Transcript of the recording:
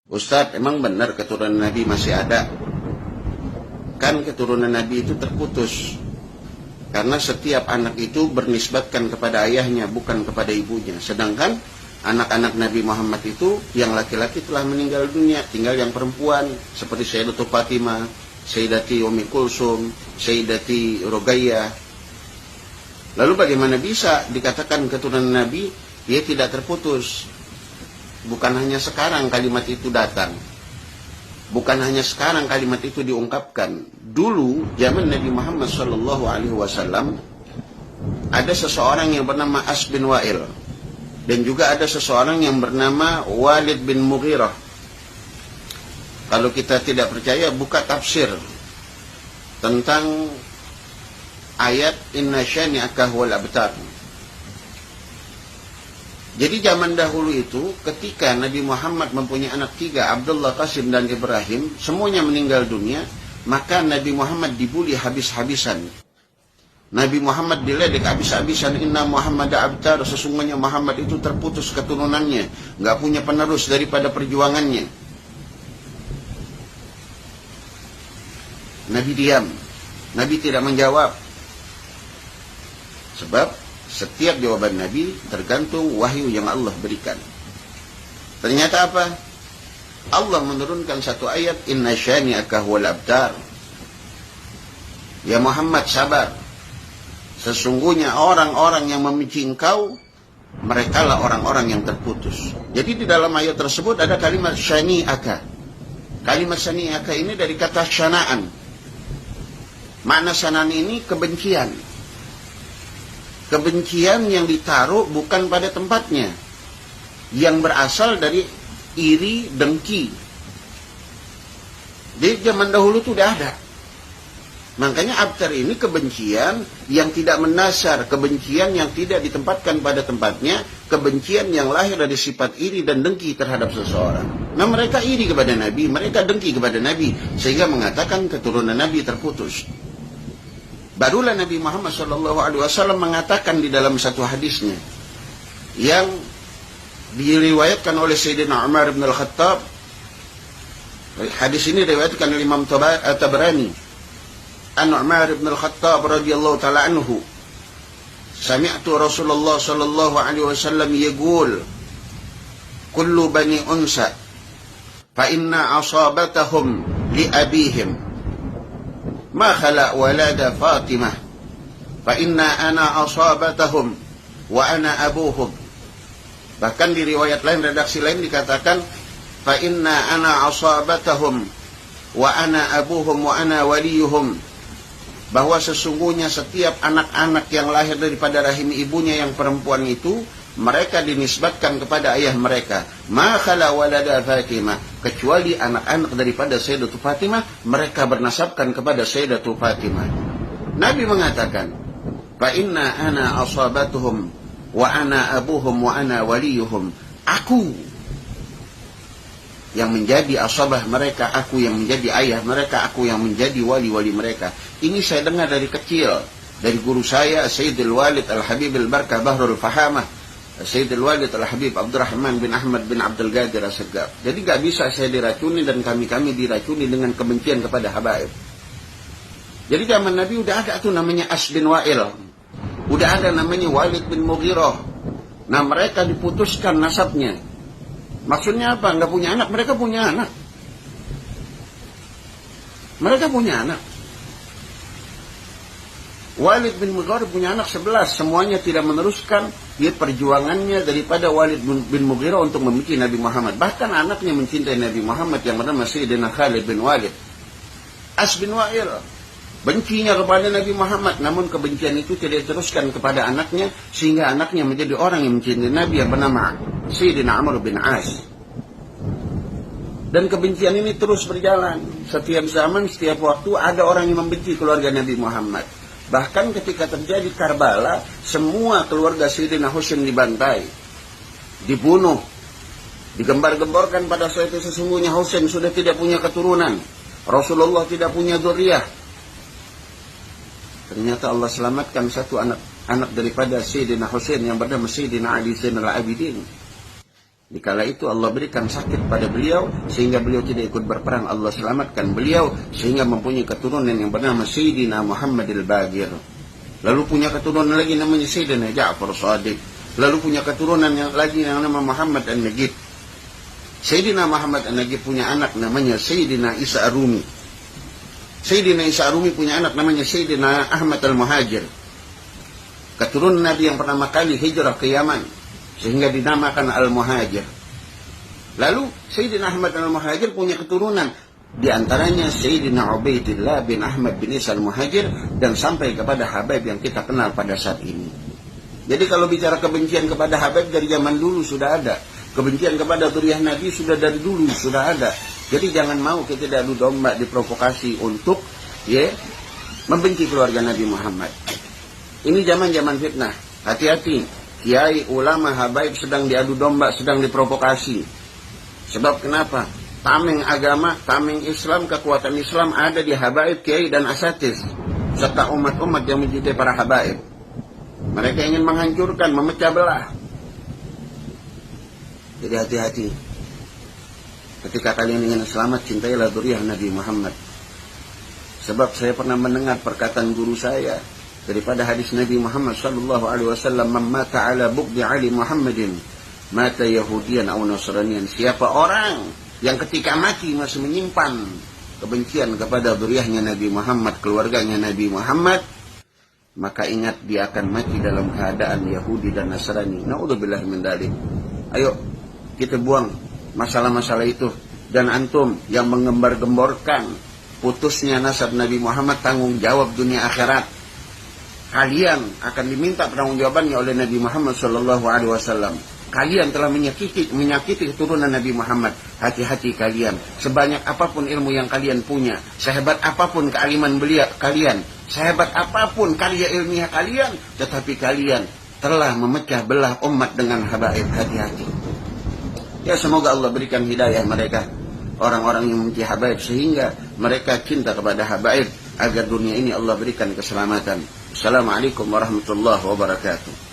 Ustadz, emang benar keturunan Nabi masih ada? Kan keturunan Nabi itu terputus. Karena setiap anak itu bernisbatkan kepada ayahnya, bukan kepada ibunya. Sedangkan anak-anak Nabi Muhammad itu yang laki-laki telah meninggal dunia, tinggal yang perempuan seperti Sayyidatul Fatimah, Sayyidati Ummi Kulsum, Sayyidati Ruqayyah. Lalu bagaimana bisa dikatakan keturunan Nabi dia tidak terputus? Bukan hanya sekarang kalimat itu datang. Bukan hanya sekarang kalimat itu diungkapkan. Dulu zaman Nabi Muhammad SAW ada seseorang yang bernama As bin Wa'il, dan juga ada seseorang yang bernama Walid bin Mughirah. Kalau kita tidak percaya, buka tafsir tentang ayat Inna syani'aka huwal abtar. Jadi zaman dahulu itu ketika Nabi Muhammad mempunyai anak tiga, Abdullah, Qasim, dan Ibrahim, semuanya meninggal dunia, maka Nabi Muhammad dibuli habis-habisan. Nabi Muhammad diledek habis-habisan. Inna Muhammad abtar, sesungguhnya Muhammad itu terputus keturunannya, nggak punya penerus daripada perjuangannya. Nabi diam, Nabi tidak menjawab. Sebab setiap jawaban Nabi tergantung wahyu yang Allah berikan. Ternyata apa? Allah menurunkan satu ayat, Inna syani'aka huwal abtar. Ya Muhammad, sabar. Sesungguhnya orang-orang yang membenci engkau, merekalah orang-orang yang terputus. Jadi di dalam ayat tersebut ada kalimat syani'aka. Kalimat syani'aka ini dari kata syana'an. Makna syana'an ini kebencian. Kebencian yang ditaruh bukan pada tempatnya, yang berasal dari iri, dengki. Di zaman dahulu itu sudah ada. Makanya abtar ini kebencian yang tidak menasar, kebencian yang tidak ditempatkan pada tempatnya, kebencian yang lahir dari sifat iri dan dengki terhadap seseorang. Nah, mereka iri kepada Nabi, mereka dengki kepada Nabi, sehingga mengatakan keturunan Nabi terputus. Barulah Nabi Muhammad SAW mengatakan di dalam satu hadisnya yang diriwayatkan oleh Sayyidina Umar bin Al-Khattab. Hadis ini diriwayatkan oleh Imam Tabrani. An Umar bin Al-Khattab radhiyallahu ta'ala anhu, sami'tu Rasulullah sallallahu alaihi wasallam yaqul, kullu bani unsa fa inna asabatahum li abihim ma khala walada Fatimah fa inna ana asabatahum wa ana abuhum. Bahkan di riwayat lain, redaksi lain dikatakan fa inna ana asabatahum wa ana abuhum wa ana waliyuhum, bahwa sesungguhnya setiap anak-anak yang lahir daripada rahim ibunya yang perempuan itu, mereka dinisbatkan kepada ayah mereka. Ma khala walada Fatimah, kecuali anak-anak daripada Sayyidatul Fatimah, mereka bernasabkan kepada Sayyidatul Fatimah. Nabi mengatakan, fa inna ana asabatuhum wa ana abuhum wa ana waliyuhum. Aku yang menjadi asabah mereka, aku yang menjadi ayah mereka, aku yang menjadi wali-wali mereka. Ini saya dengar dari kecil, dari guru saya Sayyidul Walid Al-Habib Al-Barkah Bahrul Fahamah, Sayyidul Walid Al-Habib Abdurrahman bin Ahmad bin Abdul Qadir As-Segaf. Jadi gak bisa saya diracuni dan kami-kami diracuni dengan kebencian kepada habaib. Jadi zaman Nabi udah ada tuh namanya As bin Wa'il, udah ada namanya Walid bin Mughirah. Nah, mereka diputuskan nasabnya. Maksudnya apa? Nggak punya anak, mereka punya anak. Mereka punya anak. Walid bin Mughirah punya anak 11. Semuanya tidak meneruskan dia perjuangannya daripada Walid bin Mughirah untuk membenci Nabi Muhammad. Bahkan anaknya mencintai Nabi Muhammad yang bernama Sayyidina Khalid bin Walid. As bin Wa'il bencinya kepada Nabi Muhammad, namun kebencian itu tidak diteruskan kepada anaknya, sehingga anaknya menjadi orang yang mencintai Nabi yang bernama Sayyidina Amr bin As. Dan kebencian ini terus berjalan. Setiap zaman, setiap waktu ada orang yang membenci keluarga Nabi Muhammad. Bahkan ketika terjadi Karbala, semua keluarga Sayyidina Husain dibantai, dibunuh, digembar-gemborkan pada saat itu sesungguhnya Husain sudah tidak punya keturunan, Rasulullah tidak punya dzurriyyah. Ternyata Allah selamatkan satu anak daripada Sayyidina Husain yang bernama Sayyidina Ali Zainal Abidin. Dikala itu Allah berikan sakit pada beliau sehingga beliau tidak ikut berperang. Allah selamatkan beliau sehingga mempunyai keturunan yang bernama Sayyidina Muhammad al-Baqir. Lalu punya keturunan lagi namanya Sayyidina Ja'far Shadiq. Lalu punya keturunan yang lagi yang nama Muhammad An-Najib. Sayyidina Muhammad An-Najib punya anak namanya Sayyidina Isa Ar-Rumi. Sayyidina Isa Ar-Rumi punya anak namanya Sayyidina Ahmad Al-Muhajir. Keturunan Nabi yang pertama kali hijrah ke Yaman sehingga dinamakan Al-Muhajir. Lalu Sayyidina Ahmad Al-Muhajir punya keturunan, di antaranya Sayyidina Ubaidillah bin Ahmad bin Isa Al-Muhajir, dan sampai kepada Habib yang kita kenal pada saat ini. Jadi kalau bicara kebencian kepada Habib dari zaman dulu sudah ada. Kebencian kepada zuriyah Nabi sudah dari dulu sudah ada. Jadi jangan mau kita adu domba, diprovokasi untuk membenci keluarga Nabi Muhammad. Ini zaman-zaman fitnah. Hati-hati. Kiai, ulama, habaib sedang diadu domba, sedang diprovokasi. Sebab kenapa? Tameng agama, tameng Islam, kekuatan Islam ada di habaib, kiai, dan asatidz, serta umat-umat yang mencintai para habaib. Mereka ingin menghancurkan, memecah belah. Jadi hati-hati. Ketika kalian ingin selamat, cintailah zuriyah Nabi Muhammad. Sebab saya pernah mendengar perkataan guru saya daripada hadis Nabi Muhammad sallallahu alaihi wasallam, "Man mata ala bughdi ali Muhammadin, mata Yahudiyan aw Nasraniyan." Siapa orang yang ketika mati masih menyimpan kebencian kepada zuriyahnya Nabi Muhammad, keluarganya Nabi Muhammad, maka ingat dia akan mati dalam keadaan Yahudi dan Nasrani. Naudzubillah min dzalik. Ayo kita buang masalah-masalah itu. Dan antum yang menggembar-gemborkan putusnya nasab Nabi Muhammad, tanggung jawab dunia akhirat. Kalian akan diminta pertanggungjawabannya oleh Nabi Muhammad SAW. Kalian telah menyakiti keturunan Nabi Muhammad. Hati-hati kalian. Sebanyak apapun ilmu yang kalian punya, sehebat apapun kealiman kalian, sehebat apapun karya ilmiah kalian, tetapi kalian telah memecah belah umat dengan habaib. Hati-hati. Ya, semoga Allah berikan hidayah mereka, orang-orang yang membenci habaib, sehingga mereka cinta kepada habaib, agar dunia ini Allah berikan keselamatan. Assalamualaikum warahmatullahi wabarakatuh.